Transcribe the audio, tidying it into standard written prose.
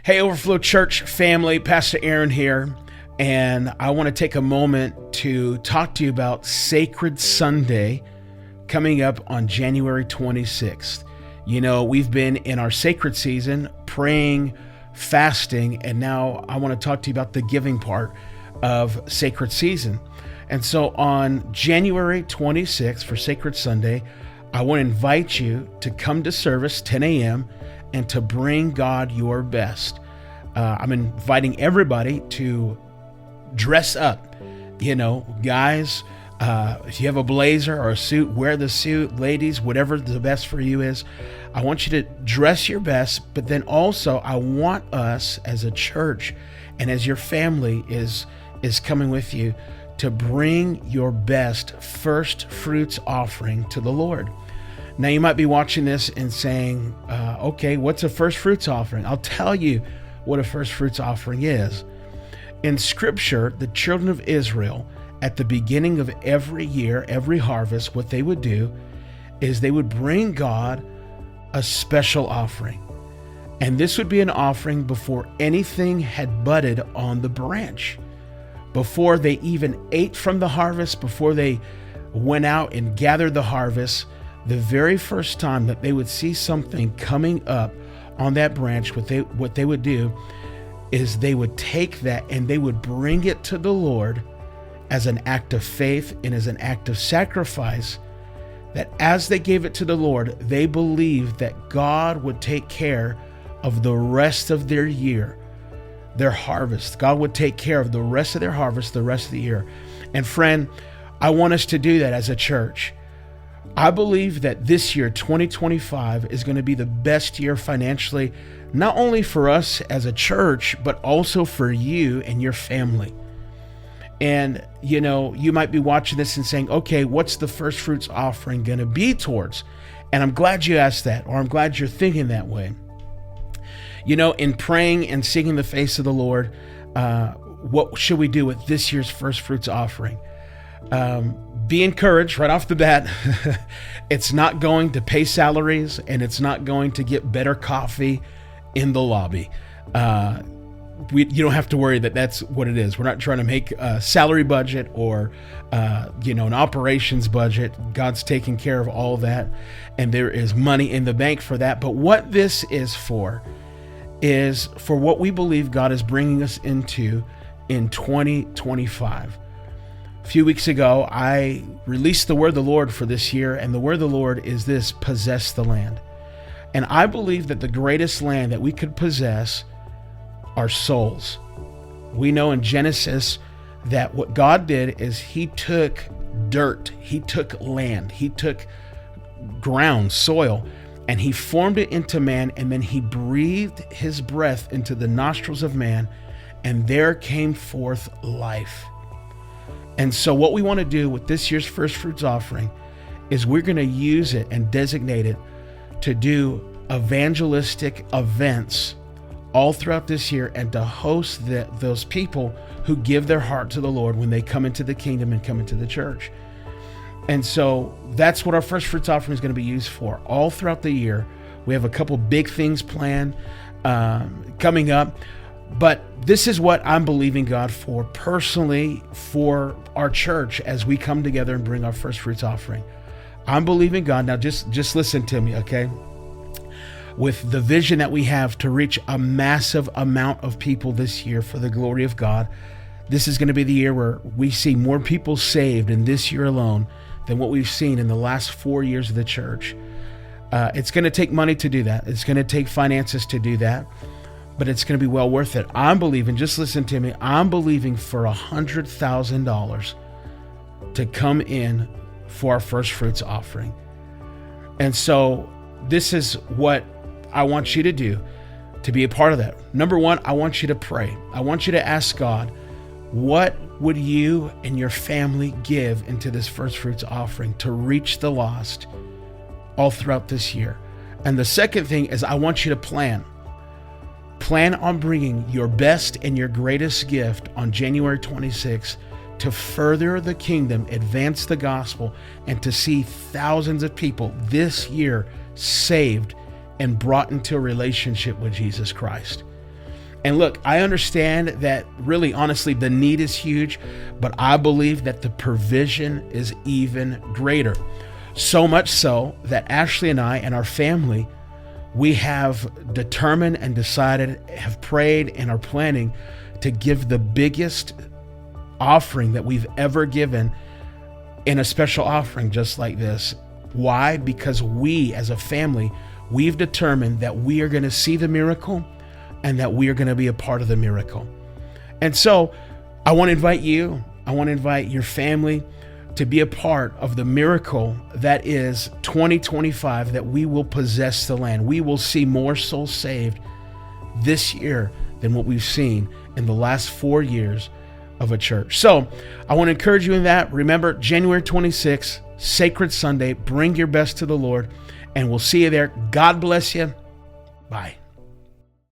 Hey, Overflow Church family, Pastor Aaron here, and I want to take a moment to talk to you about Sacred Sunday coming up on January 26th. You know, we've been in our sacred season, praying, fasting, and now I want to talk to you about the giving part of Sacred Season. And so on January 26th for Sacred Sunday, I want to invite you to come to service 10 a.m. and to bring God your best. I'm inviting everybody to dress up. You know, guys, if you have a blazer or a suit, wear the suit. Ladies, whatever the best for you is. I want you to dress your best, but then also I want us as a church and as your family is coming with you to bring your best first fruits offering to the Lord. Now, you might be watching this and saying, okay, what's a first fruits offering? I'll tell you what a first fruits offering is. In Scripture, the children of Israel, at the beginning of every year, every harvest, what they would do is they would bring God a special offering. And this would be an offering before anything had budded on the branch, before they even ate from the harvest, before they went out and gathered the harvest. The very first time that they would see something coming up on that branch, what they would do is they would take that and they would bring it to the Lord as an act of faith and as an act of sacrifice, that as they gave it to the Lord, they believed that God would take care of the rest of their year, their harvest. God would take care of the rest of their harvest, the rest of the year. And friend, I want us to do that as a church. I believe that this year, 2025, is going to be the best year financially, not only for us as a church, but also for you and your family. And, you know, you might be watching this and saying, okay, what's the first fruits offering going to be towards? And I'm glad you asked that, or I'm glad you're thinking that way. You know, in praying and seeking the face of the Lord, what should we do with this year's first fruits offering? Be encouraged right off the bat. It's not going to pay salaries, and it's not going to get better coffee in the lobby. You don't have to worry that that's what it is. We're not trying to make a salary budget or, an operations budget. God's taking care of all that, and there is money in the bank for that. But what this is for what we believe God is bringing us into in 2025. A few weeks ago, I released the word of the Lord for this year, and the word of the Lord is this: possess the land. And I believe that the greatest land that we could possess are souls. We know in Genesis that what God did is He took dirt, He took land, He took ground, soil, and He formed it into man, and then He breathed His breath into the nostrils of man, and there came forth life. And so what we want to do with this year's first fruits offering is we're going to use it and designate it to do evangelistic events all throughout this year, and to host those people who give their heart to the Lord when they come into the kingdom and come into the church. And so that's what our first fruits offering is going to be used for all throughout the year. We have a couple big things planned coming up. But this is what I'm believing God for personally for our church as we come together and bring our first fruits offering. I'm believing God. Now just listen to me, okay? With the vision that we have to reach a massive amount of people this year for the glory of God, this is going to be the year where we see more people saved in this year alone than what we've seen in the last 4 years of the church. It's going to take money to do that. It's going to take finances to do that. But it's going to be well worth it. I'm believing, just listen to me, I'm believing for $100,000 to come in for our first fruits offering. And so this is what I want you to do to be a part of that. Number one, I want you to pray. I want you to ask God, what would you and your family give into this first fruits offering to reach the lost all throughout this year? And the second thing is I want you to plan. Plan on bringing your best and your greatest gift on January 26th to further the kingdom, advance the gospel, and to see thousands of people this year saved and brought into a relationship with Jesus Christ. And look, I understand that really, honestly, the need is huge, but I believe that the provision is even greater. So much so that Ashley and I and our family, we have determined and decided, have prayed, and are planning to give the biggest offering that we've ever given in a special offering just like this. Why? Because we as a family, we've determined that we are going to see the miracle and that we are going to be a part of the miracle. And so I want to invite you, I want to invite your family to be a part of the miracle that is 2025, that we will possess the land. We will see more souls saved this year than what we've seen in the last 4 years of a church. So I want to encourage you in that. Remember, January 26th, Sacred Sunday. Bring your best to the Lord, and we'll see you there. God bless you. Bye.